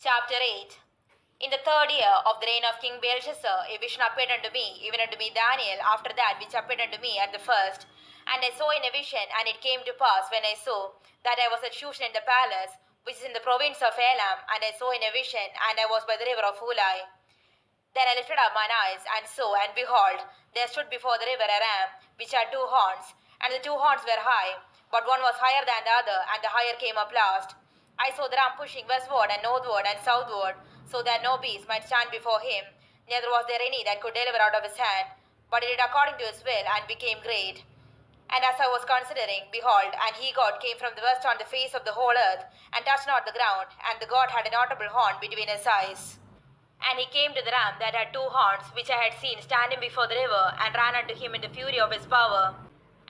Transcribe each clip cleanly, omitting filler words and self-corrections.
Chapter 8. In the third year of the reign of King Belshazzar, a vision appeared unto me, even unto me Daniel, after that which appeared unto me at the first. And I saw in a vision, and it came to pass when I saw that I was at Shushan in the palace, which is in the province of Elam, and I saw in a vision, and I was by the river of Ulai. Then I lifted up mine eyes, and saw, and behold, there stood before the river a ram, which had two horns, and the two horns were high, but one was higher than the other, and the higher came up last. I saw the ram pushing westward and northward and southward, so that no beast might stand before him, neither was there any that could deliver out of his hand. But he did according to his will, and became great. And as I was considering, behold, an he-god came from the west on the face of the whole earth, and touched not the ground, and the god had a notable horn between his eyes. And he came to the ram that had two horns, which I had seen standing before the river, and ran unto him in the fury of his power.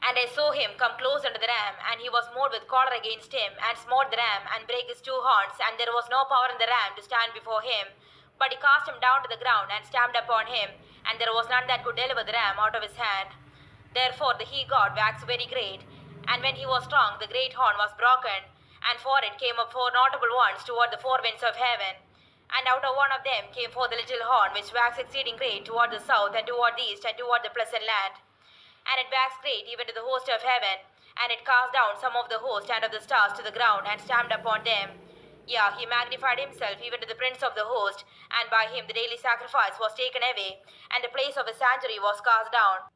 And I saw him come close unto the ram, and he was moved with choler against him, and smote the ram, and brake his two horns, and there was no power in the ram to stand before him. But he cast him down to the ground, and stamped upon him, and there was none that could deliver the ram out of his hand. Therefore the he-god waxed very great, and when he was strong, the great horn was broken, and for it came up four notable ones toward the four winds of heaven. And out of one of them came forth the little horn, which waxed exceeding great toward the south, and toward the east, and toward the pleasant land. And it waxed great even to the host of heaven, and it cast down some of the host and of the stars to the ground, and stamped upon them. Yea, he magnified himself even to the prince of the host, and by him the daily sacrifice was taken away, and the place of his sanctuary was cast down.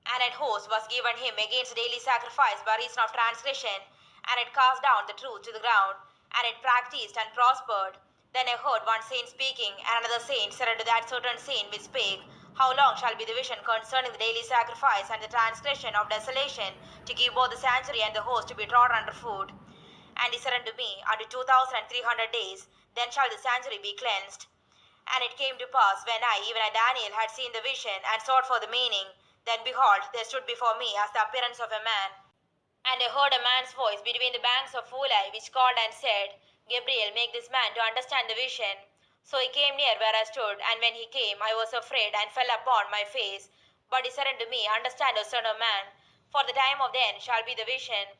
And an host was given him against the daily sacrifice by reason of transgression, and it cast down the truth to the ground, and it practiced and prospered. Then I heard one saint speaking, and another saint said unto that certain saint which spake, How long shall be the vision concerning the daily sacrifice and the transgression of desolation, to give both the sanctuary and the host to be trodden under foot? And he said unto me, Unto 2,300 days, then shall the sanctuary be cleansed. And it came to pass, when even I Daniel, had seen the vision, and sought for the meaning, then behold, there stood before me as the appearance of a man. And I heard a man's voice between the banks of Ulai, which called and said, Gabriel, make this man to understand the vision. So he came near where I stood, and when he came, I was afraid, and fell upon my face. But he said unto me, Understand, O son of man, for the time of the end shall be the vision.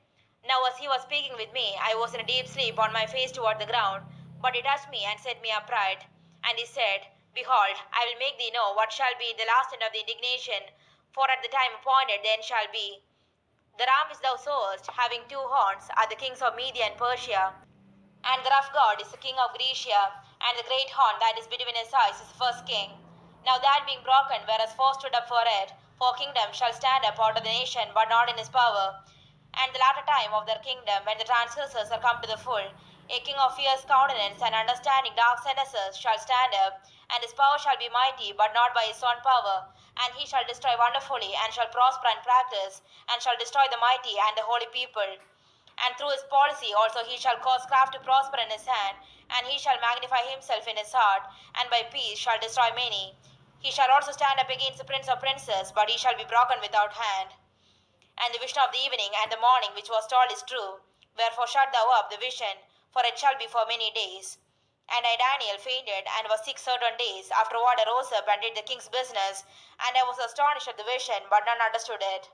Now as he was speaking with me, I was in a deep sleep on my face toward the ground. But he touched me, and set me upright. And he said, Behold, I will make thee know what shall be the last end of the indignation, for at the time appointed the end shall be. The ram which thou sawest, having two horns, are the kings of Media and Persia. And the rough god is the king of Grecia, and the great horn that is between his eyes is the first king. Now that being broken, whereas four stood up for it, four kingdoms shall stand up out of the nation, but not in his power. And the latter time of their kingdom, when the transgressors are come to the full, a king of fierce countenance and understanding dark sentences shall stand up, and his power shall be mighty, but not by his own power. And he shall destroy wonderfully, and shall prosper and practice, and shall destroy the mighty and the holy people. And through his policy also he shall cause craft to prosper in his hand, and he shall magnify himself in his heart, and by peace shall destroy many. He shall also stand up against the prince of princes, but he shall be broken without hand. And the vision of the evening and the morning which was told is true. Wherefore shut thou up the vision, for it shall be for many days. And I Daniel fainted, and was sick certain days. Afterward I rose up and did the king's business, and I was astonished at the vision, but none understood it.